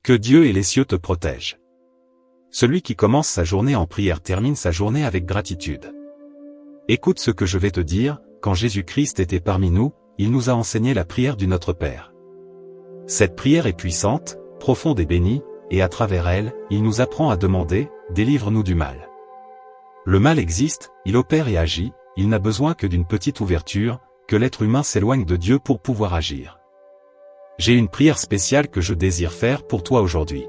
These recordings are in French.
Que Dieu et les cieux te protègent. Celui qui commence sa journée en prière termine sa journée avec gratitude. Écoute ce que je vais te dire, quand Jésus-Christ était parmi nous, il nous a enseigné la prière du Notre Père. Cette prière est puissante, profonde et bénie, et à travers elle, il nous apprend à demander, délivre-nous du mal. Le mal existe, il opère et agit, il n'a besoin que d'une petite ouverture, que l'être humain s'éloigne de Dieu pour pouvoir agir. J'ai une prière spéciale que je désire faire pour toi aujourd'hui.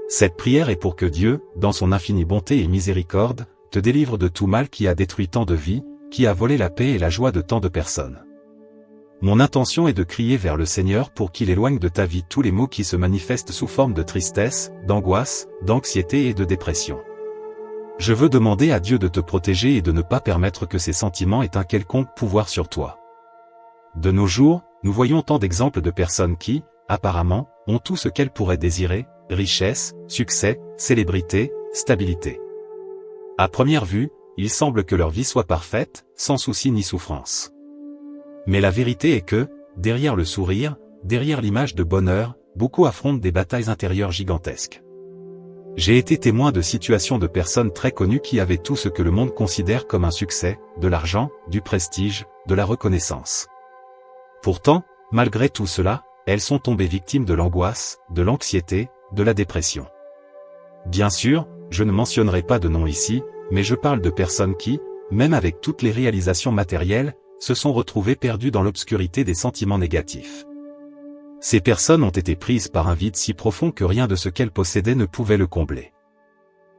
Cette prière est pour que Dieu, dans son infinie bonté et miséricorde, te délivre de tout mal qui a détruit tant de vies, qui a volé la paix et la joie de tant de personnes. Mon intention est de crier vers le Seigneur pour qu'il éloigne de ta vie tous les maux qui se manifestent sous forme de tristesse, d'angoisse, d'anxiété et de dépression. Je veux demander à Dieu de te protéger et de ne pas permettre que ces sentiments aient un quelconque pouvoir sur toi. De nos jours, nous voyons tant d'exemples de personnes qui, apparemment, ont tout ce qu'elles pourraient désirer, richesse, succès, célébrité, stabilité. À première vue, il semble que leur vie soit parfaite, sans souci ni souffrance. Mais la vérité est que, derrière le sourire, derrière l'image de bonheur, beaucoup affrontent des batailles intérieures gigantesques. J'ai été témoin de situations de personnes très connues qui avaient tout ce que le monde considère comme un succès, de l'argent, du prestige, de la reconnaissance. Pourtant, malgré tout cela, elles sont tombées victimes de l'angoisse, de l'anxiété, de la dépression. Bien sûr, je ne mentionnerai pas de nom ici, mais je parle de personnes qui, même avec toutes les réalisations matérielles, se sont retrouvées perdues dans l'obscurité des sentiments négatifs. Ces personnes ont été prises par un vide si profond que rien de ce qu'elles possédaient ne pouvait le combler.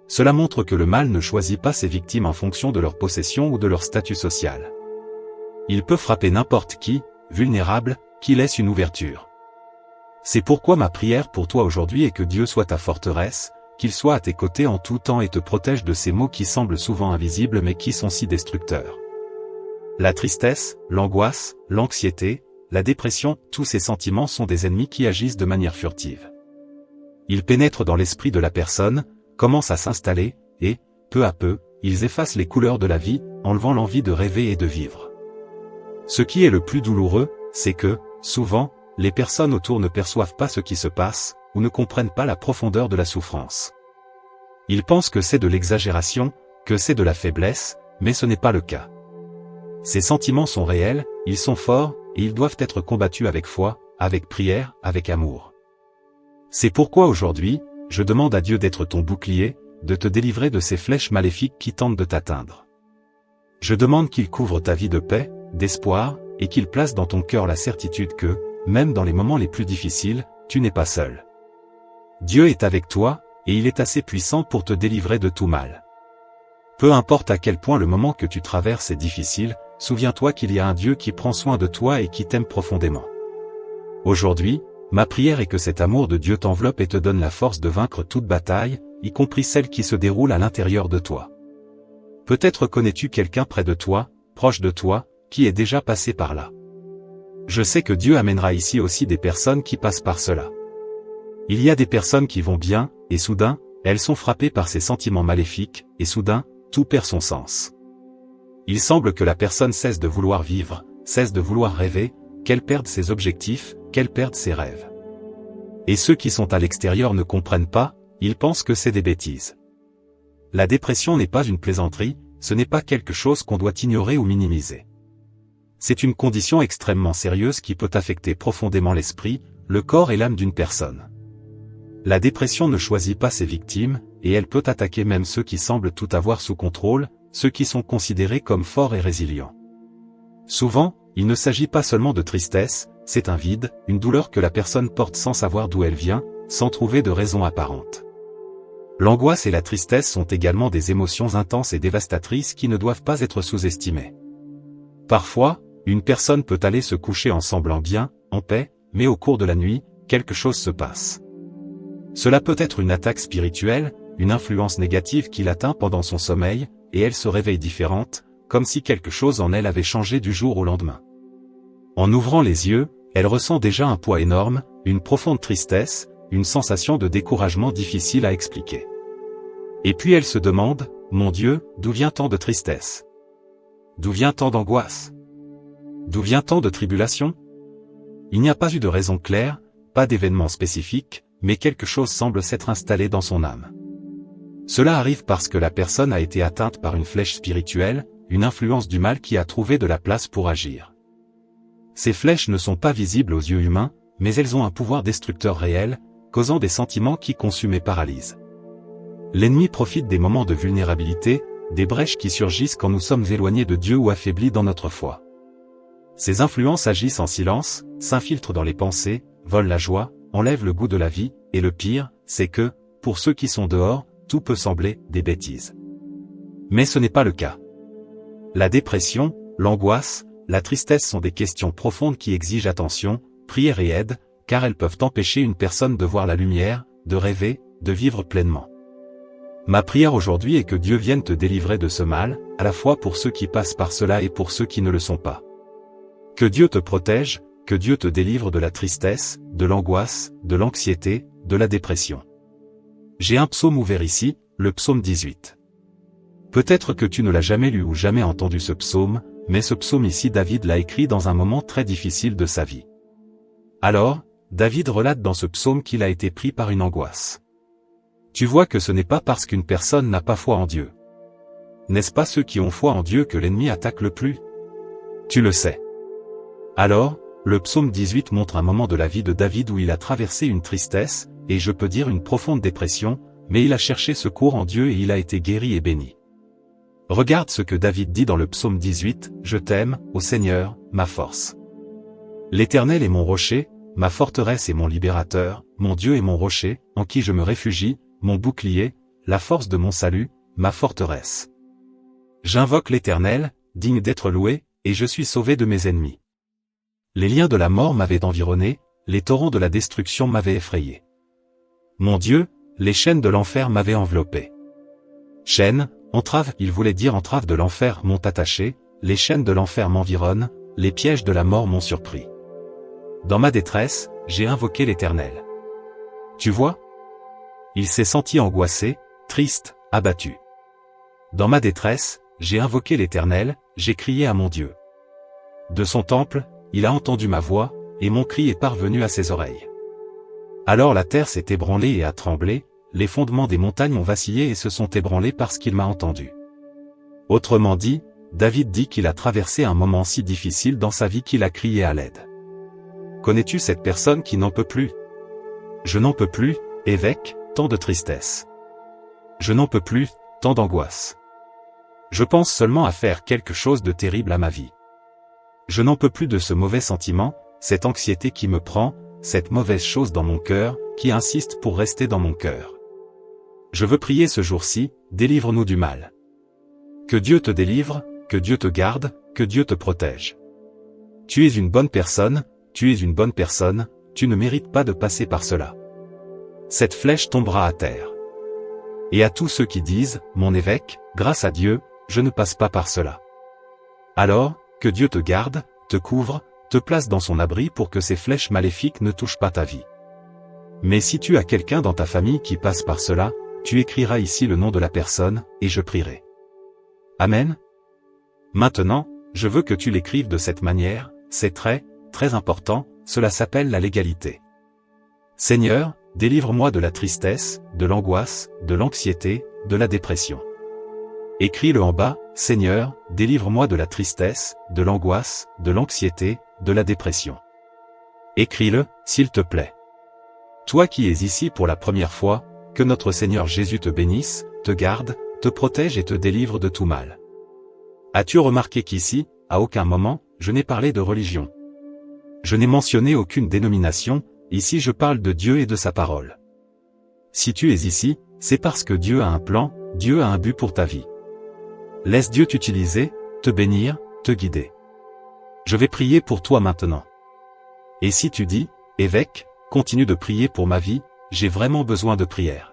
Cela montre que le mal ne choisit pas ses victimes en fonction de leur possession ou de leur statut social. Il peut frapper n'importe qui, vulnérable, qui laisse une ouverture. C'est pourquoi ma prière pour toi aujourd'hui est que Dieu soit ta forteresse, qu'il soit à tes côtés en tout temps et te protège de ces maux qui semblent souvent invisibles mais qui sont si destructeurs. La tristesse, l'angoisse, l'anxiété, la dépression, tous ces sentiments sont des ennemis qui agissent de manière furtive. Ils pénètrent dans l'esprit de la personne, commencent à s'installer, et, peu à peu, ils effacent les couleurs de la vie, enlevant l'envie de rêver et de vivre. Ce qui est le plus douloureux, c'est que, souvent, les personnes autour ne perçoivent pas ce qui se passe, ou ne comprennent pas la profondeur de la souffrance. Ils pensent que c'est de l'exagération, que c'est de la faiblesse, mais ce n'est pas le cas. Ces sentiments sont réels, ils sont forts, et ils doivent être combattus avec foi, avec prière, avec amour. C'est pourquoi aujourd'hui, je demande à Dieu d'être ton bouclier, de te délivrer de ces flèches maléfiques qui tentent de t'atteindre. Je demande qu'il couvre ta vie de paix, d'espoir, et qu'il place dans ton cœur la certitude que, même dans les moments les plus difficiles, tu n'es pas seul. Dieu est avec toi, et il est assez puissant pour te délivrer de tout mal. Peu importe à quel point le moment que tu traverses est difficile, souviens-toi qu'il y a un Dieu qui prend soin de toi et qui t'aime profondément. Aujourd'hui, ma prière est que cet amour de Dieu t'enveloppe et te donne la force de vaincre toute bataille, y compris celle qui se déroule à l'intérieur de toi. Peut-être connais-tu quelqu'un près de toi, proche de toi, qui est déjà passé par là. Je sais que Dieu amènera ici aussi des personnes qui passent par cela. Il y a des personnes qui vont bien, et soudain, elles sont frappées par ces sentiments maléfiques, et soudain, tout perd son sens. Il semble que la personne cesse de vouloir vivre, cesse de vouloir rêver, qu'elle perde ses objectifs, qu'elle perde ses rêves. Et ceux qui sont à l'extérieur ne comprennent pas, ils pensent que c'est des bêtises. La dépression n'est pas une plaisanterie, ce n'est pas quelque chose qu'on doit ignorer ou minimiser. C'est une condition extrêmement sérieuse qui peut affecter profondément l'esprit, le corps et l'âme d'une personne. La dépression ne choisit pas ses victimes, et elle peut attaquer même ceux qui semblent tout avoir sous contrôle, ceux qui sont considérés comme forts et résilients. Souvent, il ne s'agit pas seulement de tristesse, c'est un vide, une douleur que la personne porte sans savoir d'où elle vient, sans trouver de raison apparente. L'angoisse et la tristesse sont également des émotions intenses et dévastatrices qui ne doivent pas être sous-estimées. Parfois, une personne peut aller se coucher en semblant bien, en paix, mais au cours de la nuit, quelque chose se passe. Cela peut être une attaque spirituelle, une influence négative qui l'atteint pendant son sommeil, et elle se réveille différente, comme si quelque chose en elle avait changé du jour au lendemain. En ouvrant les yeux, elle ressent déjà un poids énorme, une profonde tristesse, une sensation de découragement difficile à expliquer. Et puis elle se demande, « Mon Dieu, d'où vient tant de tristesse? D'où vient tant d'angoisse? D'où vient tant de tribulation ?» Il n'y a pas eu de raison claire, pas d'événement spécifique, mais quelque chose semble s'être installé dans son âme. Cela arrive parce que la personne a été atteinte par une flèche spirituelle, une influence du mal qui a trouvé de la place pour agir. Ces flèches ne sont pas visibles aux yeux humains, mais elles ont un pouvoir destructeur réel, causant des sentiments qui consument et paralysent. L'ennemi profite des moments de vulnérabilité, des brèches qui surgissent quand nous sommes éloignés de Dieu ou affaiblis dans notre foi. Ces influences agissent en silence, s'infiltrent dans les pensées, volent la joie, enlèvent le goût de la vie, et le pire, c'est que, pour ceux qui sont dehors, tout peut sembler des bêtises. Mais ce n'est pas le cas. La dépression, l'angoisse, la tristesse sont des questions profondes qui exigent attention, prière et aide, car elles peuvent empêcher une personne de voir la lumière, de rêver, de vivre pleinement. Ma prière aujourd'hui est que Dieu vienne te délivrer de ce mal, à la fois pour ceux qui passent par cela et pour ceux qui ne le sont pas. Que Dieu te protège, que Dieu te délivre de la tristesse, de l'angoisse, de l'anxiété, de la dépression. J'ai un psaume ouvert ici, le psaume 18. Peut-être que tu ne l'as jamais lu ou jamais entendu ce psaume, mais ce psaume ici David l'a écrit dans un moment très difficile de sa vie. Alors, David relate dans ce psaume qu'il a été pris par une angoisse. Tu vois que ce n'est pas parce qu'une personne n'a pas foi en Dieu. N'est-ce pas ceux qui ont foi en Dieu que l'ennemi attaque le plus? Tu le sais. Alors, le psaume 18 montre un moment de la vie de David où il a traversé une tristesse, et je peux dire une profonde dépression, mais il a cherché secours en Dieu et il a été guéri et béni. Regarde ce que David dit dans le psaume 18, « Je t'aime, ô Seigneur, ma force. L'Éternel est mon rocher, ma forteresse et mon libérateur, mon Dieu est mon rocher, en qui je me réfugie, mon bouclier, la force de mon salut, ma forteresse. J'invoque l'Éternel, digne d'être loué, et je suis sauvé de mes ennemis. Les liens de la mort m'avaient environné, les torrents de la destruction m'avaient effrayé. Mon Dieu, les chaînes de l'enfer m'avaient enveloppé. Chaînes, entraves, il voulait dire entraves de l'enfer m'ont attaché, les chaînes de l'enfer m'environnent, les pièges de la mort m'ont surpris. Dans ma détresse, j'ai invoqué l'Éternel. Tu vois? Il s'est senti angoissé, triste, abattu. Dans ma détresse, j'ai invoqué l'Éternel, j'ai crié à mon Dieu. De son temple, il a entendu ma voix, et mon cri est parvenu à ses oreilles. Alors la terre s'est ébranlée et a tremblé, les fondements des montagnes ont vacillé et se sont ébranlés parce qu'il m'a entendu. Autrement dit, David dit qu'il a traversé un moment si difficile dans sa vie qu'il a crié à l'aide. Connais-tu cette personne qui n'en peut plus? Je n'en peux plus, évêque, tant de tristesse. Je n'en peux plus, tant d'angoisse. Je pense seulement à faire quelque chose de terrible à ma vie. Je n'en peux plus de ce mauvais sentiment, cette anxiété qui me prend, cette mauvaise chose dans mon cœur, qui insiste pour rester dans mon cœur. Je veux prier ce jour-ci, délivre-nous du mal. Que Dieu te délivre, que Dieu te garde, que Dieu te protège. Tu es une bonne personne, tu es une bonne personne, tu ne mérites pas de passer par cela. Cette flèche tombera à terre. Et à tous ceux qui disent, mon évêque, grâce à Dieu, je ne passe pas par cela. Alors, que Dieu te garde, te couvre, te place dans son abri pour que ces flèches maléfiques ne touchent pas ta vie. Mais si tu as quelqu'un dans ta famille qui passe par cela, tu écriras ici le nom de la personne, et je prierai. Amen. Maintenant, je veux que tu l'écrives de cette manière, c'est très, très important, cela s'appelle la légalité. Seigneur, délivre-moi de la tristesse, de l'angoisse, de l'anxiété, de la dépression. Écris-le en bas, Seigneur, délivre-moi de la tristesse, de l'angoisse, de l'anxiété, de la dépression. Écris-le, s'il te plaît. Toi qui es ici pour la première fois, que notre Seigneur Jésus te bénisse, te garde, te protège et te délivre de tout mal. As-tu remarqué qu'ici, à aucun moment, je n'ai parlé de religion? Je n'ai mentionné aucune dénomination, ici je parle de Dieu et de sa parole. Si tu es ici, c'est parce que Dieu a un plan, Dieu a un but pour ta vie. Laisse Dieu t'utiliser, te bénir, te guider. Je vais prier pour toi maintenant. Et si tu dis, évêque, continue de prier pour ma vie, j'ai vraiment besoin de prière.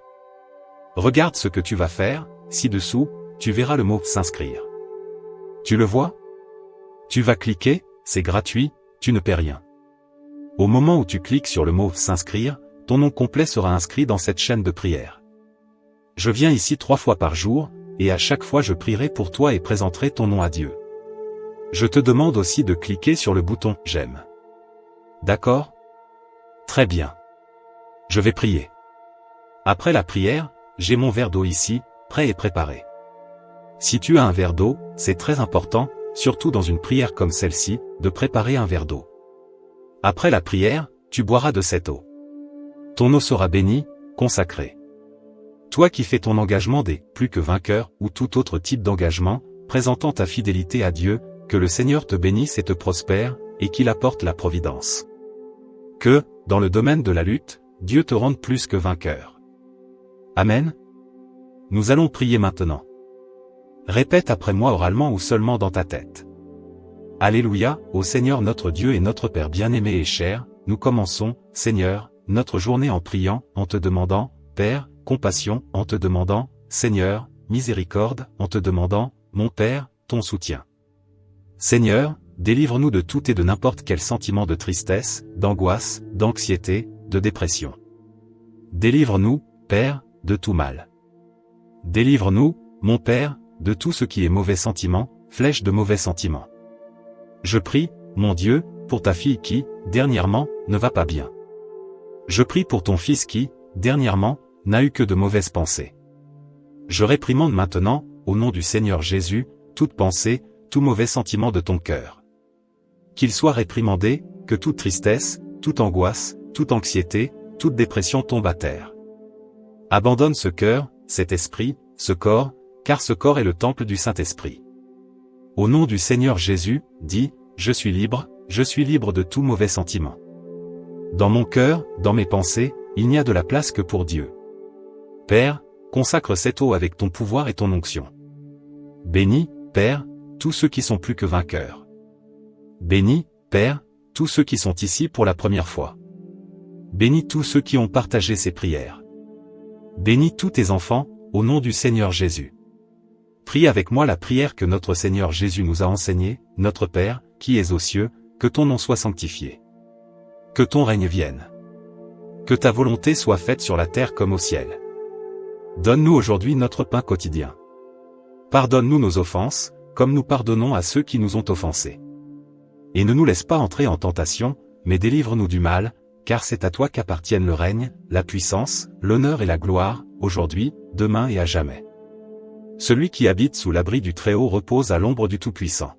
Regarde ce que tu vas faire, ci-dessous, tu verras le mot « s'inscrire ». Tu le vois? Tu vas cliquer, c'est gratuit, tu ne paies rien. Au moment où tu cliques sur le mot « s'inscrire », ton nom complet sera inscrit dans cette chaîne de prière. Je viens ici 3 fois par jour, et à chaque fois je prierai pour toi et présenterai ton nom à Dieu. Je te demande aussi de cliquer sur le bouton « J'aime ». D'accord? Très bien. Je vais prier. Après la prière, j'ai mon verre d'eau ici, prêt et préparé. Si tu as un verre d'eau, c'est très important, surtout dans une prière comme celle-ci, de préparer un verre d'eau. Après la prière, tu boiras de cette eau. Ton eau sera bénie, consacrée. Toi qui fais ton engagement des « plus que vainqueurs » ou tout autre type d'engagement, présentant ta fidélité à Dieu, que le Seigneur te bénisse et te prospère, et qu'il apporte la providence. Que, dans le domaine de la lutte, Dieu te rende plus que vainqueur. Amen. Nous allons prier maintenant. Répète après moi oralement ou seulement dans ta tête. Alléluia, ô Seigneur notre Dieu et notre Père bien-aimé et cher, nous commençons, Seigneur, notre journée en priant, en te demandant, Père, compassion, en te demandant, Seigneur, miséricorde, en te demandant, mon Père, ton soutien. Seigneur, délivre-nous de tout et de n'importe quel sentiment de tristesse, d'angoisse, d'anxiété, de dépression. Délivre-nous, Père, de tout mal. Délivre-nous, mon Père, de tout ce qui est mauvais sentiment, flèche de mauvais sentiments. Je prie, mon Dieu, pour ta fille qui, dernièrement, ne va pas bien. Je prie pour ton fils qui, dernièrement, n'a eu que de mauvaises pensées. Je réprimande maintenant, au nom du Seigneur Jésus, toute pensée, tout mauvais sentiment de ton cœur. Qu'il soit réprimandé, que toute tristesse, toute angoisse, toute anxiété, toute dépression tombe à terre. Abandonne ce cœur, cet esprit, ce corps, car ce corps est le temple du Saint-Esprit. Au nom du Seigneur Jésus, dis, je suis libre de tout mauvais sentiment. Dans mon cœur, dans mes pensées, il n'y a de la place que pour Dieu. Père, consacre cette eau avec ton pouvoir et ton onction. Bénis, Père, tous ceux qui sont plus que vainqueurs. Bénis, Père, tous ceux qui sont ici pour la première fois. Bénis tous ceux qui ont partagé ces prières. Bénis tous tes enfants, au nom du Seigneur Jésus. Prie avec moi la prière que notre Seigneur Jésus nous a enseignée, notre Père, qui es aux cieux, que ton nom soit sanctifié. Que ton règne vienne. Que ta volonté soit faite sur la terre comme au ciel. Donne-nous aujourd'hui notre pain quotidien. Pardonne-nous nos offenses, comme nous pardonnons à ceux qui nous ont offensés. Et ne nous laisse pas entrer en tentation, mais délivre-nous du mal, car c'est à toi qu'appartiennent le règne, la puissance, l'honneur et la gloire, aujourd'hui, demain et à jamais. Celui qui habite sous l'abri du Très-Haut repose à l'ombre du Tout-Puissant.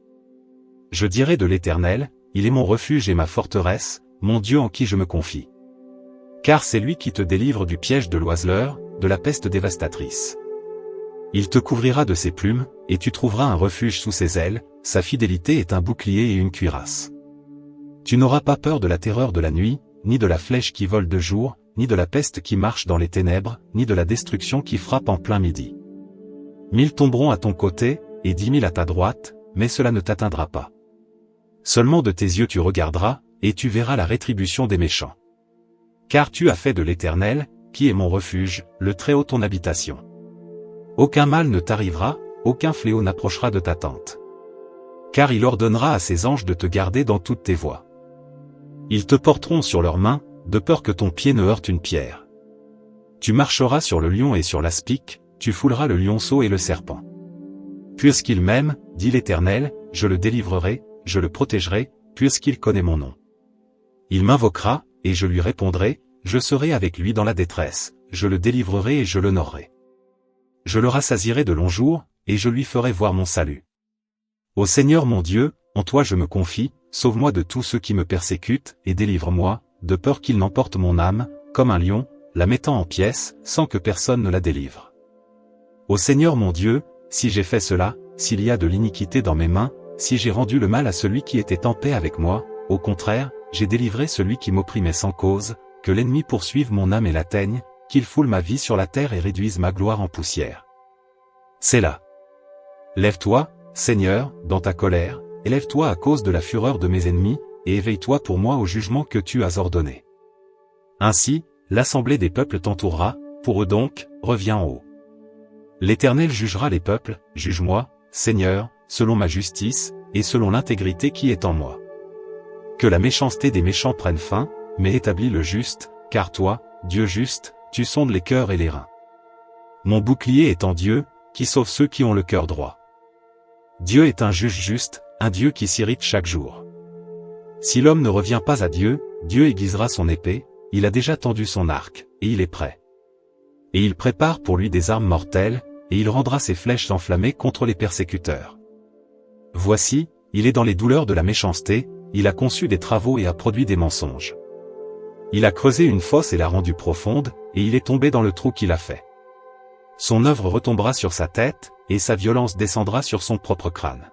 Je dirai de l'Éternel, il est mon refuge et ma forteresse, mon Dieu en qui je me confie. Car c'est lui qui te délivre du piège de l'oiseleur, de la peste dévastatrice. Il te couvrira de ses plumes, et tu trouveras un refuge sous ses ailes, sa fidélité est un bouclier et une cuirasse. Tu n'auras pas peur de la terreur de la nuit, ni de la flèche qui vole de jour, ni de la peste qui marche dans les ténèbres, ni de la destruction qui frappe en plein midi. 1000 tomberont à ton côté, et 10 000 à ta droite, mais cela ne t'atteindra pas. Seulement de tes yeux tu regarderas, et tu verras la rétribution des méchants. Car tu as fait de l'Éternel, qui est mon refuge, le Très-Haut ton habitation. Aucun mal ne t'arrivera, aucun fléau n'approchera de ta tente. Car il ordonnera à ses anges de te garder dans toutes tes voies. Ils te porteront sur leurs mains, de peur que ton pied ne heurte une pierre. Tu marcheras sur le lion et sur l'aspic, tu fouleras le lionceau et le serpent. Puisqu'il m'aime, dit l'Éternel, je le délivrerai, je le protégerai, puisqu'il connaît mon nom. Il m'invoquera, et je lui répondrai, je serai avec lui dans la détresse, je le délivrerai et je l'honorerai. Je le rassasierai de longs jours, et je lui ferai voir mon salut. Ô Seigneur mon Dieu, en toi je me confie, sauve-moi de tous ceux qui me persécutent, et délivre-moi, de peur qu'ils n'emportent mon âme, comme un lion, la mettant en pièces, sans que personne ne la délivre. Ô Seigneur mon Dieu, si j'ai fait cela, s'il y a de l'iniquité dans mes mains, si j'ai rendu le mal à celui qui était en paix avec moi, au contraire, j'ai délivré celui qui m'opprimait sans cause, que l'ennemi poursuive mon âme et l'atteigne, qu'il foule ma vie sur la terre et réduise ma gloire en poussière. C'est là. Lève-toi, Seigneur, dans ta colère, élève-toi à cause de la fureur de mes ennemis, et éveille-toi pour moi au jugement que tu as ordonné. Ainsi, l'assemblée des peuples t'entourera, pour eux donc, reviens en haut. L'Éternel jugera les peuples, juge-moi, Seigneur, selon ma justice, et selon l'intégrité qui est en moi. Que la méchanceté des méchants prenne fin, mais établis le juste, car toi, Dieu juste, tu sondes les cœurs et les reins. Mon bouclier est en Dieu, qui sauve ceux qui ont le cœur droit. Dieu est un juge juste, un Dieu qui s'irrite chaque jour. Si l'homme ne revient pas à Dieu, Dieu aiguisera son épée, il a déjà tendu son arc, et il est prêt. Et il prépare pour lui des armes mortelles, et il rendra ses flèches enflammées contre les persécuteurs. Voici, il est dans les douleurs de la méchanceté, il a conçu des travaux et a produit des mensonges. Il a creusé une fosse et l'a rendue profonde, et il est tombé dans le trou qu'il a fait. Son œuvre retombera sur sa tête, et sa violence descendra sur son propre crâne.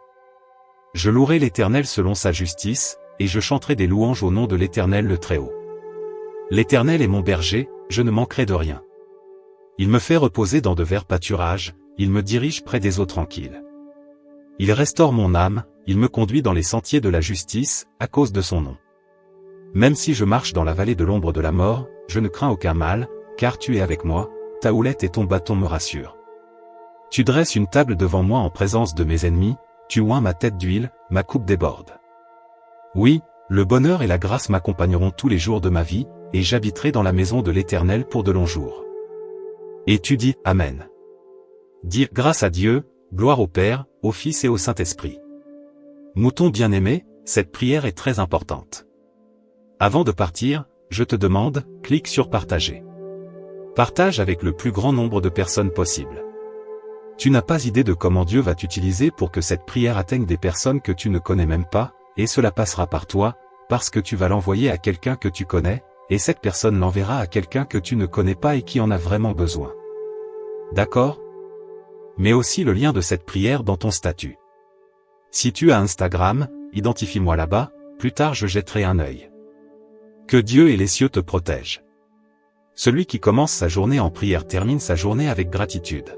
Je louerai l'Éternel selon sa justice, et je chanterai des louanges au nom de l'Éternel le Très-Haut. L'Éternel est mon berger, je ne manquerai de rien. Il me fait reposer dans de verts pâturages, il me dirige près des eaux tranquilles. Il restaure mon âme, il me conduit dans les sentiers de la justice, à cause de son nom. Même si je marche dans la vallée de l'ombre de la mort, je ne crains aucun mal, car tu es avec moi, ta houlette et ton bâton me rassurent. Tu dresses une table devant moi en présence de mes ennemis, tu oins ma tête d'huile, ma coupe déborde. Oui, le bonheur et la grâce m'accompagneront tous les jours de ma vie, et j'habiterai dans la maison de l'Éternel pour de longs jours. Et tu dis, Amen. Dire grâce à Dieu, gloire au Père, au Fils et au Saint-Esprit. Mouton bien-aimé, cette prière est très importante. Avant de partir, je te demande, clique sur partager. Partage avec le plus grand nombre de personnes possible. Tu n'as pas idée de comment Dieu va t'utiliser pour que cette prière atteigne des personnes que tu ne connais même pas, et cela passera par toi, parce que tu vas l'envoyer à quelqu'un que tu connais, et cette personne l'enverra à quelqu'un que tu ne connais pas et qui en a vraiment besoin. D'accord ? Mets aussi le lien de cette prière dans ton statut. Si tu as Instagram, identifie-moi là-bas, plus tard je jetterai un œil. Que Dieu et les cieux te protègent. Celui qui commence sa journée en prière termine sa journée avec gratitude.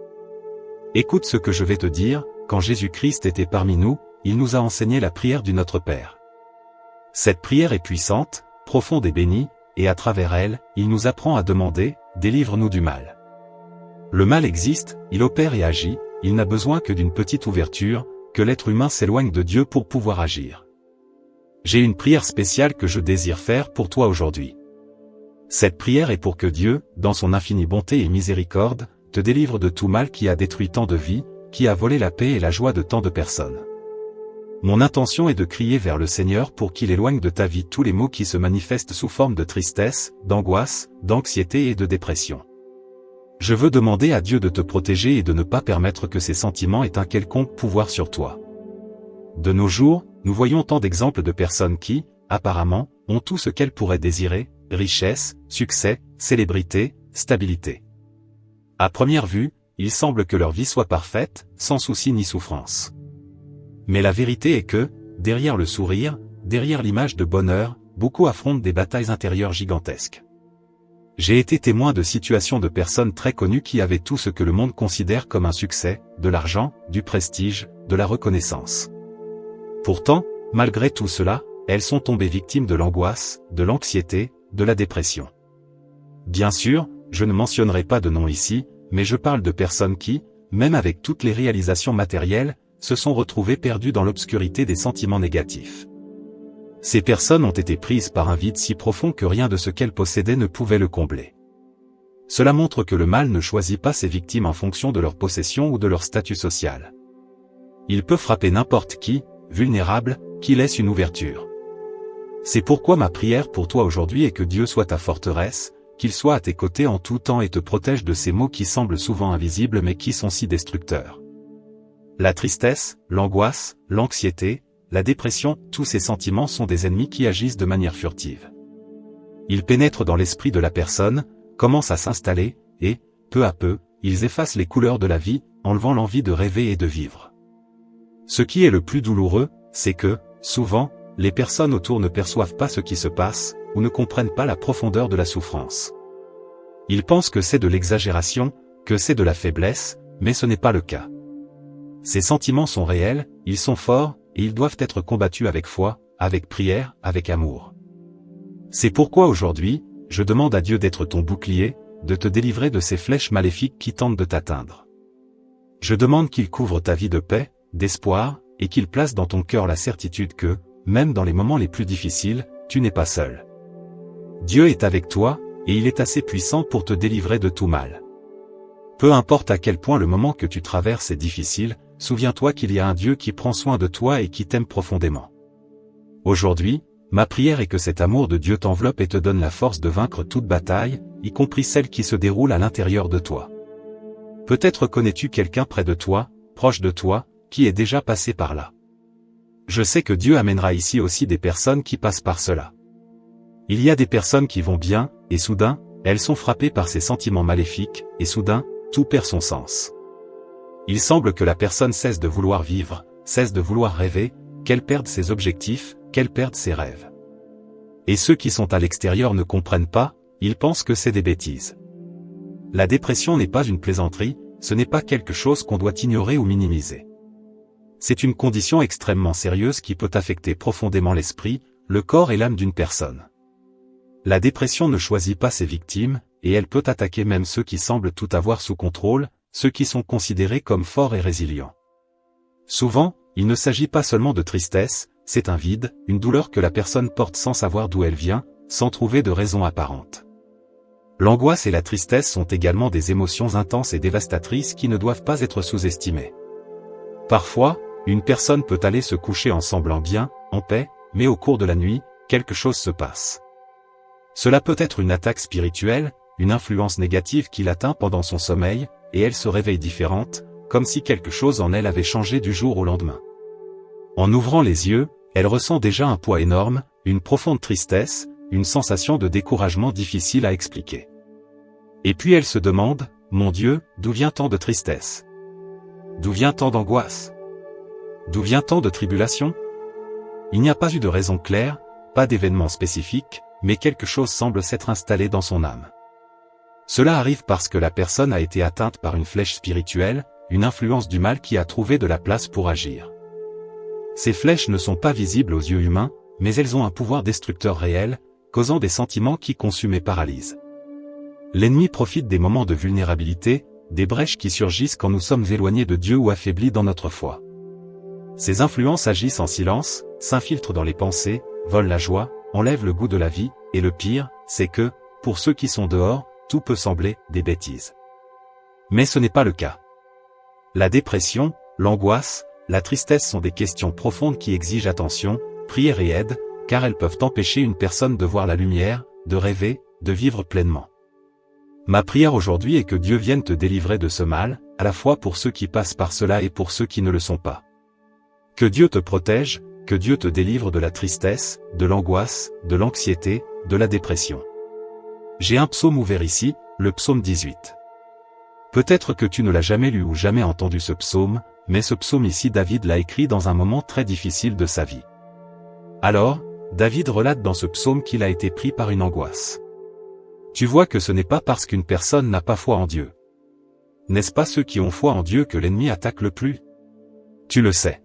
Écoute ce que je vais te dire, quand Jésus-Christ était parmi nous, il nous a enseigné la prière du Notre Père. Cette prière est puissante, profonde et bénie, et à travers elle, il nous apprend à demander, délivre-nous du mal. Le mal existe, il opère et agit, il n'a besoin que d'une petite ouverture, que l'être humain s'éloigne de Dieu pour pouvoir agir. J'ai une prière spéciale que je désire faire pour toi aujourd'hui. Cette prière est pour que Dieu, dans son infinie bonté et miséricorde, te délivre de tout mal qui a détruit tant de vies, qui a volé la paix et la joie de tant de personnes. Mon intention est de crier vers le Seigneur pour qu'il éloigne de ta vie tous les maux qui se manifestent sous forme de tristesse, d'angoisse, d'anxiété et de dépression. Je veux demander à Dieu de te protéger et de ne pas permettre que ces sentiments aient un quelconque pouvoir sur toi. De nos jours, nous voyons tant d'exemples de personnes qui, apparemment, ont tout ce qu'elles pourraient désirer, richesse, succès, célébrité, stabilité. À première vue, il semble que leur vie soit parfaite, sans souci ni souffrance. Mais la vérité est que, derrière le sourire, derrière l'image de bonheur, beaucoup affrontent des batailles intérieures gigantesques. J'ai été témoin de situations de personnes très connues qui avaient tout ce que le monde considère comme un succès, de l'argent, du prestige, de la reconnaissance. Pourtant, malgré tout cela, elles sont tombées victimes de l'angoisse, de l'anxiété, de la dépression. Bien sûr, je ne mentionnerai pas de nom ici, mais je parle de personnes qui, même avec toutes les réalisations matérielles, se sont retrouvées perdues dans l'obscurité des sentiments négatifs. Ces personnes ont été prises par un vide si profond que rien de ce qu'elles possédaient ne pouvait le combler. Cela montre que le mal ne choisit pas ses victimes en fonction de leur possession ou de leur statut social. Il peut frapper n'importe qui, vulnérable, qui laisse une ouverture. C'est pourquoi ma prière pour toi aujourd'hui est que Dieu soit ta forteresse, qu'il soit à tes côtés en tout temps et te protège de ces maux qui semblent souvent invisibles mais qui sont si destructeurs. La tristesse, l'angoisse, l'anxiété, la dépression, tous ces sentiments sont des ennemis qui agissent de manière furtive. Ils pénètrent dans l'esprit de la personne, commencent à s'installer, et, peu à peu, ils effacent les couleurs de la vie, enlevant l'envie de rêver et de vivre. Ce qui est le plus douloureux, c'est que, souvent, les personnes autour ne perçoivent pas ce qui se passe, ou ne comprennent pas la profondeur de la souffrance. Ils pensent que c'est de l'exagération, que c'est de la faiblesse, mais ce n'est pas le cas. Ces sentiments sont réels, ils sont forts, et ils doivent être combattus avec foi, avec prière, avec amour. C'est pourquoi aujourd'hui, je demande à Dieu d'être ton bouclier, de te délivrer de ces flèches maléfiques qui tentent de t'atteindre. Je demande qu'il couvre ta vie de paix, d'espoir, et qu'il place dans ton cœur la certitude que, même dans les moments les plus difficiles, tu n'es pas seul. Dieu est avec toi, et il est assez puissant pour te délivrer de tout mal. Peu importe à quel point le moment que tu traverses est difficile, souviens-toi qu'il y a un Dieu qui prend soin de toi et qui t'aime profondément. Aujourd'hui, Ma prière est que cet amour de Dieu t'enveloppe et te donne la force de vaincre toute bataille, y compris celle qui se déroule à l'intérieur de toi. Peut-être connais-tu quelqu'un près de toi, proche de toi, qui est déjà passé par là. Je sais que Dieu amènera ici aussi des personnes qui passent par cela. Il y a des personnes qui vont bien, et soudain, elles sont frappées par ces sentiments maléfiques, et soudain, tout perd son sens. Il semble que la personne cesse de vouloir vivre, cesse de vouloir rêver, qu'elle perde ses objectifs, qu'elle perde ses rêves. Et ceux qui sont à l'extérieur ne comprennent pas, ils pensent que c'est des bêtises. La dépression n'est pas une plaisanterie, ce n'est pas quelque chose qu'on doit ignorer ou minimiser. C'est une condition extrêmement sérieuse qui peut affecter profondément l'esprit, le corps et l'âme d'une personne. La dépression ne choisit pas ses victimes, et elle peut attaquer même ceux qui semblent tout avoir sous contrôle, ceux qui sont considérés comme forts et résilients. Souvent, il ne s'agit pas seulement de tristesse, c'est un vide, une douleur que la personne porte sans savoir d'où elle vient, sans trouver de raison apparente. L'angoisse et la tristesse sont également des émotions intenses et dévastatrices qui ne doivent pas être sous-estimées. Parfois, une personne peut aller se coucher en semblant bien, en paix, mais au cours de la nuit, quelque chose se passe. Cela peut être une attaque spirituelle, une influence négative qui l'atteint pendant son sommeil, et elle se réveille différente, comme si quelque chose en elle avait changé du jour au lendemain. En ouvrant les yeux, elle ressent déjà un poids énorme, une profonde tristesse, une sensation de découragement difficile à expliquer. Et puis elle se demande, « Mon Dieu, d'où vient tant de tristesse? D'où vient tant d'angoisse? D'où vient tant de tribulation ?» Il n'y a pas eu de raison claire, pas d'événement spécifique, mais quelque chose semble s'être installé dans son âme. Cela arrive parce que la personne a été atteinte par une flèche spirituelle, une influence du mal qui a trouvé de la place pour agir. Ces flèches ne sont pas visibles aux yeux humains, mais elles ont un pouvoir destructeur réel, causant des sentiments qui consument et paralysent. L'ennemi profite des moments de vulnérabilité, des brèches qui surgissent quand nous sommes éloignés de Dieu ou affaiblis dans notre foi. Ces influences agissent en silence, s'infiltrent dans les pensées, volent la joie, enlèvent le goût de la vie, et le pire, c'est que, pour ceux qui sont dehors, tout peut sembler des bêtises. Mais ce n'est pas le cas. La dépression, l'angoisse, la tristesse sont des questions profondes qui exigent attention, prière et aide, car elles peuvent empêcher une personne de voir la lumière, de rêver, de vivre pleinement. Ma prière aujourd'hui est que Dieu vienne te délivrer de ce mal, à la fois pour ceux qui passent par cela et pour ceux qui ne le sont pas. Que Dieu te protège, que Dieu te délivre de la tristesse, de l'angoisse, de l'anxiété, de la dépression. J'ai un psaume ouvert ici, le psaume 18. Peut-être que tu ne l'as jamais lu ou jamais entendu ce psaume, mais ce psaume ici David l'a écrit dans un moment très difficile de sa vie. Alors, David relate dans ce psaume qu'il a été pris par une angoisse. Tu vois que ce n'est pas parce qu'une personne n'a pas foi en Dieu. N'est-ce pas ceux qui ont foi en Dieu que l'ennemi attaque le plus? Tu le sais.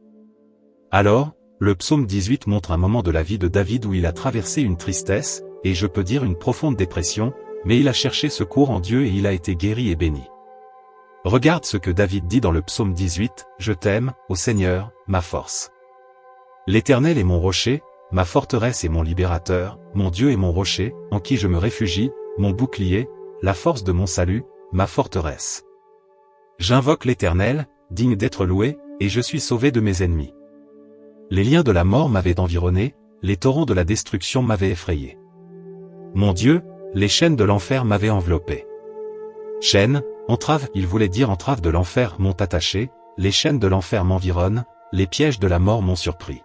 Alors, le psaume 18 montre un moment de la vie de David où il a traversé une tristesse, et je peux dire une profonde dépression, mais il a cherché secours en Dieu et il a été guéri et béni. Regarde ce que David dit dans le psaume 18, « Je t'aime, ô Seigneur, ma force. L'Éternel est mon rocher, ma forteresse et mon libérateur, mon Dieu est mon rocher, en qui je me réfugie, mon bouclier, la force de mon salut, ma forteresse. J'invoque l'Éternel, digne d'être loué, et je suis sauvé de mes ennemis. Les liens de la mort m'avaient environné, les torrents de la destruction m'avaient effrayé. Mon Dieu, les chaînes de l'enfer m'avaient enveloppé. Chaînes, entraves, il voulait dire entraves de l'enfer m'ont attaché, les chaînes de l'enfer m'environnent, les pièges de la mort m'ont surpris.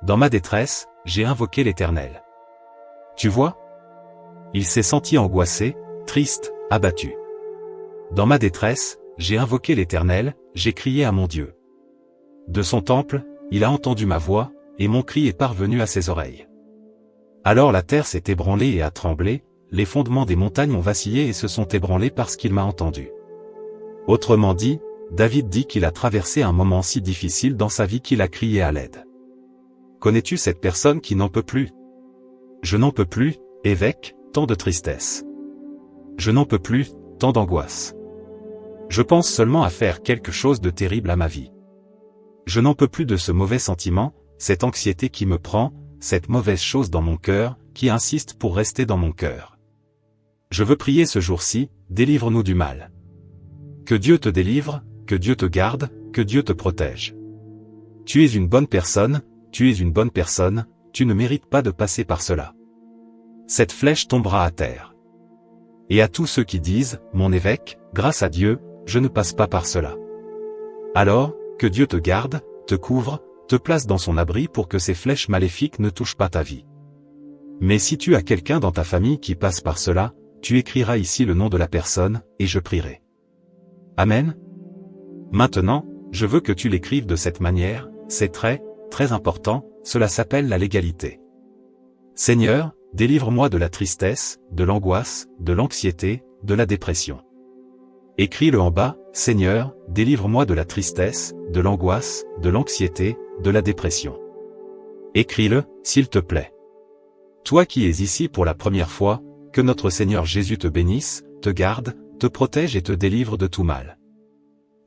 Dans ma détresse, j'ai invoqué l'Éternel. Tu vois? Il s'est senti angoissé, triste, abattu. Dans ma détresse, j'ai invoqué l'Éternel, j'ai crié à mon Dieu. De son temple, il a entendu ma voix, et mon cri est parvenu à ses oreilles. Alors la terre s'est ébranlée et a tremblé, les fondements des montagnes ont vacillé et se sont ébranlés parce qu'il m'a entendu. Autrement dit, David dit qu'il a traversé un moment si difficile dans sa vie qu'il a crié à l'aide. Connais-tu cette personne qui n'en peut plus? Je n'en peux plus, évêque, tant de tristesse. Je n'en peux plus, tant d'angoisse. Je pense seulement à faire quelque chose de terrible à ma vie. Je n'en peux plus de ce mauvais sentiment, cette anxiété qui me prend, cette mauvaise chose dans mon cœur, qui insiste pour rester dans mon cœur. Je veux prier ce jour-ci, délivre-nous du mal. Que Dieu te délivre, que Dieu te garde, que Dieu te protège. Tu es une bonne personne, tu ne mérites pas de passer par cela. Cette flèche tombera à terre. Et à tous ceux qui disent, mon évêque, grâce à Dieu, je ne passe pas par cela. Alors, que Dieu te garde, te couvre, te place dans son abri pour que ces flèches maléfiques ne touchent pas ta vie. Mais si tu as quelqu'un dans ta famille qui passe par cela, tu écriras ici le nom de la personne, et je prierai. Amen. Maintenant, je veux que tu l'écrives de cette manière, c'est très, très important, cela s'appelle la légalité. Seigneur, délivre-moi de la tristesse, de l'angoisse, de l'anxiété, de la dépression. Écris-le en bas, Seigneur, délivre-moi de la tristesse, de l'angoisse, de l'anxiété, de la dépression. Écris-le, s'il te plaît. Toi qui es ici pour la première fois, que notre Seigneur Jésus te bénisse, te garde, te protège et te délivre de tout mal.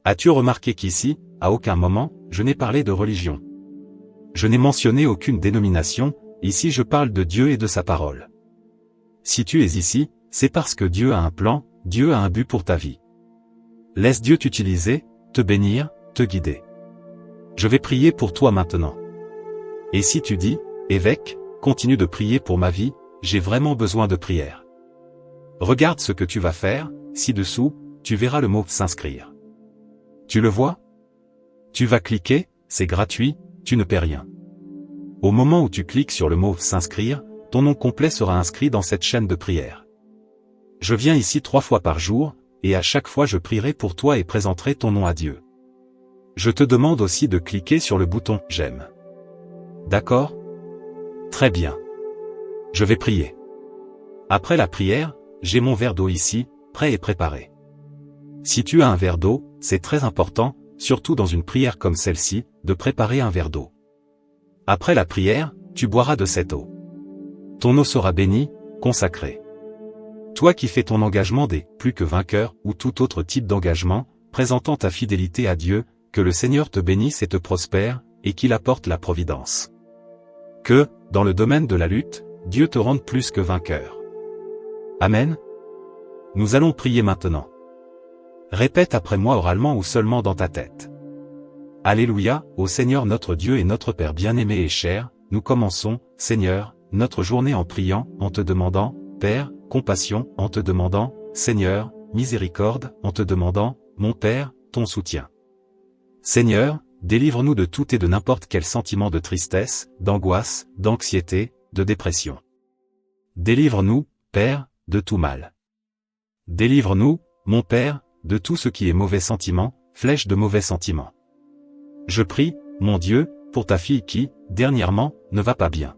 As-tu remarqué qu'ici, à aucun moment, je n'ai parlé de religion? Je n'ai mentionné aucune dénomination, ici je parle de Dieu et de sa parole. Si tu es ici, c'est parce que Dieu a un plan, Dieu a un but pour ta vie. Laisse Dieu t'utiliser, te bénir, te guider. Je vais prier pour toi maintenant. Et si tu dis, évêque, continue de prier pour ma vie, j'ai vraiment besoin de prière. Regarde ce que tu vas faire, ci-dessous, tu verras le mot « s'inscrire ». Tu le vois? Tu vas cliquer, c'est gratuit, tu ne paies rien. Au moment où tu cliques sur le mot « s'inscrire », ton nom complet sera inscrit dans cette chaîne de prière. Je viens ici 3 fois par jour, et à chaque fois je prierai pour toi et présenterai ton nom à Dieu. Je te demande aussi de cliquer sur le bouton « J'aime ». D'accord? Très bien. Je vais prier. Après la prière, j'ai mon verre d'eau ici, prêt et préparé. Si tu as un verre d'eau, c'est très important, surtout dans une prière comme celle-ci, de préparer un verre d'eau. Après la prière, tu boiras de cette eau. Ton eau sera bénie, consacrée. Toi qui fais ton engagement des « plus que vainqueurs » ou tout autre type d'engagement, présentant ta fidélité à Dieu, que le Seigneur te bénisse et te prospère, et qu'il apporte la providence. Que, dans le domaine de la lutte, Dieu te rende plus que vainqueur. Amen. Nous allons prier maintenant. Répète après moi oralement ou seulement dans ta tête. Alléluia, ô Seigneur notre Dieu et notre Père bien-aimé et cher, nous commençons, Seigneur, notre journée en priant, en te demandant, Père, compassion, en te demandant, Seigneur, miséricorde, en te demandant, mon Père, ton soutien. Seigneur, délivre-nous de tout et de n'importe quel sentiment de tristesse, d'angoisse, d'anxiété, de dépression. Délivre-nous, Père, de tout mal. Délivre-nous, mon Père, de tout ce qui est mauvais sentiment, flèche de mauvais sentiments. Je prie, mon Dieu, pour ta fille qui, dernièrement, ne va pas bien.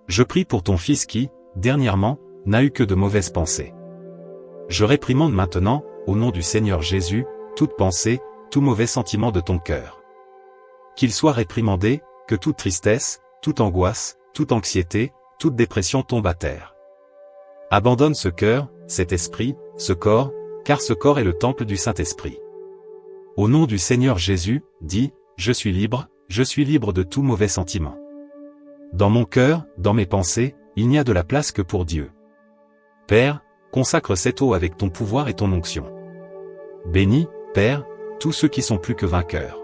Je prie pour ton fils qui, dernièrement, n'a eu que de mauvaises pensées. Je réprimande maintenant, au nom du Seigneur Jésus, toute pensée, tout mauvais sentiment de ton cœur. Qu'il soit réprimandé, que toute tristesse, toute angoisse, toute anxiété, toute dépression tombe à terre. Abandonne ce cœur, cet esprit, ce corps, car ce corps est le temple du Saint-Esprit. Au nom du Seigneur Jésus, dis, je suis libre de tout mauvais sentiment. Dans mon cœur, dans mes pensées, il n'y a de la place que pour Dieu. Père, consacre cette eau avec ton pouvoir et ton onction. Bénis, Père, tous ceux qui sont plus que vainqueurs.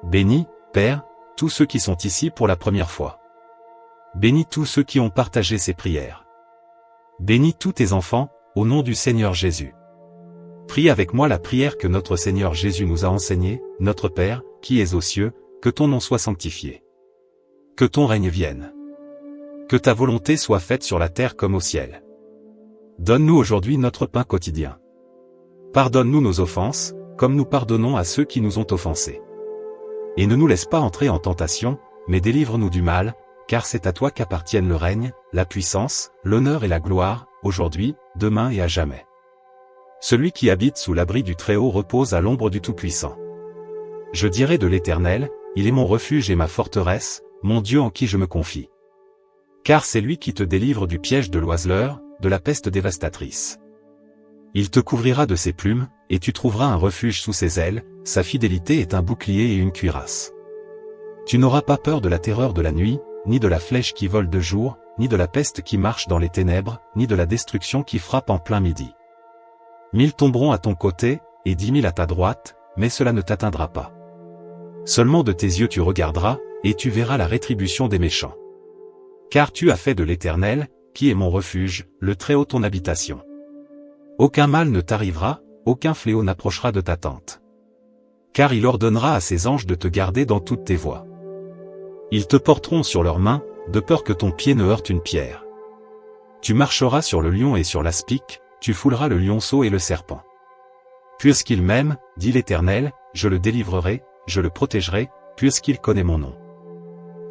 Bénis, Père, tous ceux qui sont ici pour la première fois. Bénis tous ceux qui ont partagé ces prières. Bénis tous tes enfants, au nom du Seigneur Jésus. Prie avec moi la prière que notre Seigneur Jésus nous a enseignée, notre Père, qui es aux cieux, que ton nom soit sanctifié. Que ton règne vienne. Que ta volonté soit faite sur la terre comme au ciel. Donne-nous aujourd'hui notre pain quotidien. Pardonne-nous nos offenses, comme nous pardonnons à ceux qui nous ont offensés. Et ne nous laisse pas entrer en tentation, mais délivre-nous du mal, car c'est à toi qu'appartiennent le règne, la puissance, l'honneur et la gloire, aujourd'hui, demain et à jamais. Celui qui habite sous l'abri du Très-Haut repose à l'ombre du Tout-Puissant. Je dirai de l'Éternel, il est mon refuge et ma forteresse, mon Dieu en qui je me confie. Car c'est lui qui te délivre du piège de l'oiseleur, de la peste dévastatrice. Il te couvrira de ses plumes, et tu trouveras un refuge sous ses ailes, sa fidélité est un bouclier et une cuirasse. Tu n'auras pas peur de la terreur de la nuit, ni de la flèche qui vole de jour, ni de la peste qui marche dans les ténèbres, ni de la destruction qui frappe en plein midi. 1000 tomberont à ton côté, et 10 000 à ta droite, mais cela ne t'atteindra pas. Seulement de tes yeux tu regarderas, et tu verras la rétribution des méchants. Car tu as fait de l'Éternel, qui est mon refuge, le Très-Haut ton habitation. Aucun mal ne t'arrivera, aucun fléau n'approchera de ta tente. Car il ordonnera à ses anges de te garder dans toutes tes voies. Ils te porteront sur leurs mains, de peur que ton pied ne heurte une pierre. Tu marcheras sur le lion et sur l'aspic, tu fouleras le lionceau et le serpent. Puisqu'il m'aime, dit l'Éternel, je le délivrerai, je le protégerai, puisqu'il connaît mon nom.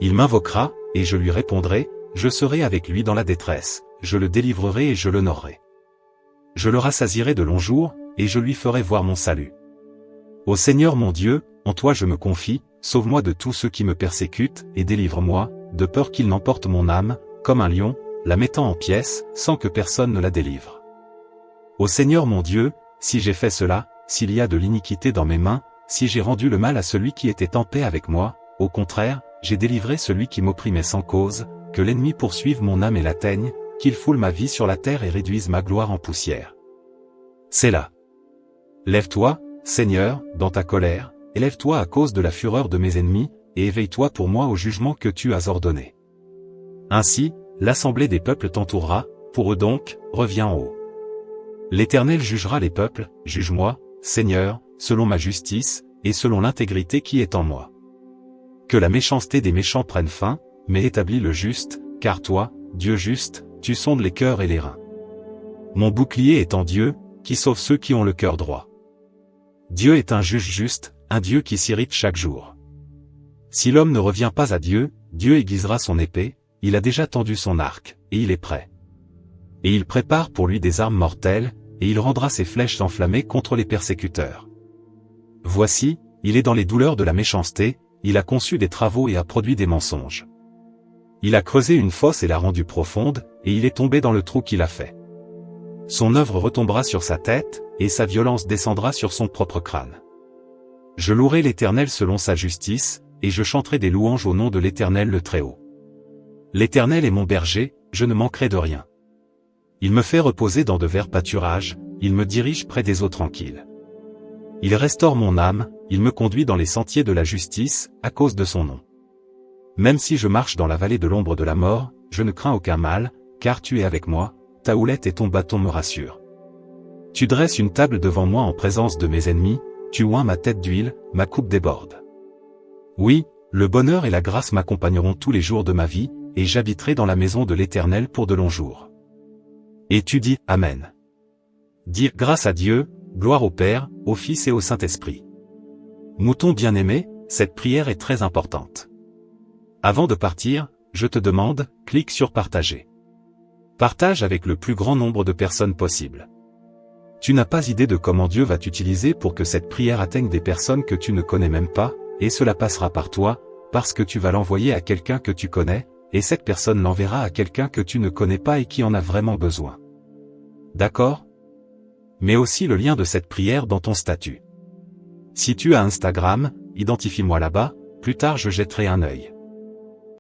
Il m'invoquera, et je lui répondrai, je serai avec lui dans la détresse, je le délivrerai et je l'honorerai. Je le rassasierai de longs jours, et je lui ferai voir mon salut. Ô Seigneur mon Dieu, en toi je me confie, sauve-moi de tous ceux qui me persécutent, et délivre-moi, de peur qu'ils n'emportent mon âme, comme un lion, la mettant en pièces, sans que personne ne la délivre. Ô Seigneur mon Dieu, si j'ai fait cela, s'il y a de l'iniquité dans mes mains, si j'ai rendu le mal à celui qui était en paix avec moi, au contraire, j'ai délivré celui qui m'opprimait sans cause, que l'ennemi poursuive mon âme et l'atteigne, qu'il foule ma vie sur la terre et réduise ma gloire en poussière. Sélah. Lève-toi, Seigneur, dans ta colère, élève-toi à cause de la fureur de mes ennemis, et éveille-toi pour moi au jugement que tu as ordonné. Ainsi, l'assemblée des peuples t'entourera, pour eux donc, reviens en haut. L'Éternel jugera les peuples, juge-moi, Seigneur, selon ma justice, et selon l'intégrité qui est en moi. Que la méchanceté des méchants prenne fin, mais établis le juste, car toi, Dieu juste, tu sondes les cœurs et les reins. Mon bouclier est en Dieu, qui sauve ceux qui ont le cœur droit. Dieu est un juge juste, un Dieu qui s'irrite chaque jour. Si l'homme ne revient pas à Dieu, Dieu aiguisera son épée, il a déjà tendu son arc, et il est prêt. Et il prépare pour lui des armes mortelles, et il rendra ses flèches enflammées contre les persécuteurs. Voici, il est dans les douleurs de la méchanceté, il a conçu des travaux et a produit des mensonges. Il a creusé une fosse et l'a rendue profonde, et il est tombé dans le trou qu'il a fait. Son œuvre retombera sur sa tête, et sa violence descendra sur son propre crâne. Je louerai l'Éternel selon sa justice, et je chanterai des louanges au nom de l'Éternel le Très-Haut. L'Éternel est mon berger, je ne manquerai de rien. Il me fait reposer dans de verts pâturages, il me dirige près des eaux tranquilles. Il restaure mon âme, il me conduit dans les sentiers de la justice, à cause de son nom. Même si je marche dans la vallée de l'ombre de la mort, je ne crains aucun mal, car tu es avec moi, ta houlette et ton bâton me rassurent. Tu dresses une table devant moi en présence de mes ennemis, tu oins ma tête d'huile, ma coupe déborde. Oui, le bonheur et la grâce m'accompagneront tous les jours de ma vie, et j'habiterai dans la maison de l'Éternel pour de longs jours. Et tu dis, Amen. Dire grâce à Dieu, gloire au Père, au Fils et au Saint-Esprit. Mouton bien-aimé, cette prière est très importante. Avant de partir, je te demande, clique sur partager. Partage avec le plus grand nombre de personnes possible. Tu n'as pas idée de comment Dieu va t'utiliser pour que cette prière atteigne des personnes que tu ne connais même pas, et cela passera par toi, parce que tu vas l'envoyer à quelqu'un que tu connais, et cette personne l'enverra à quelqu'un que tu ne connais pas et qui en a vraiment besoin. D'accord ? Mets aussi le lien de cette prière dans ton statut. Si tu as Instagram, identifie-moi là-bas, plus tard je jetterai un œil.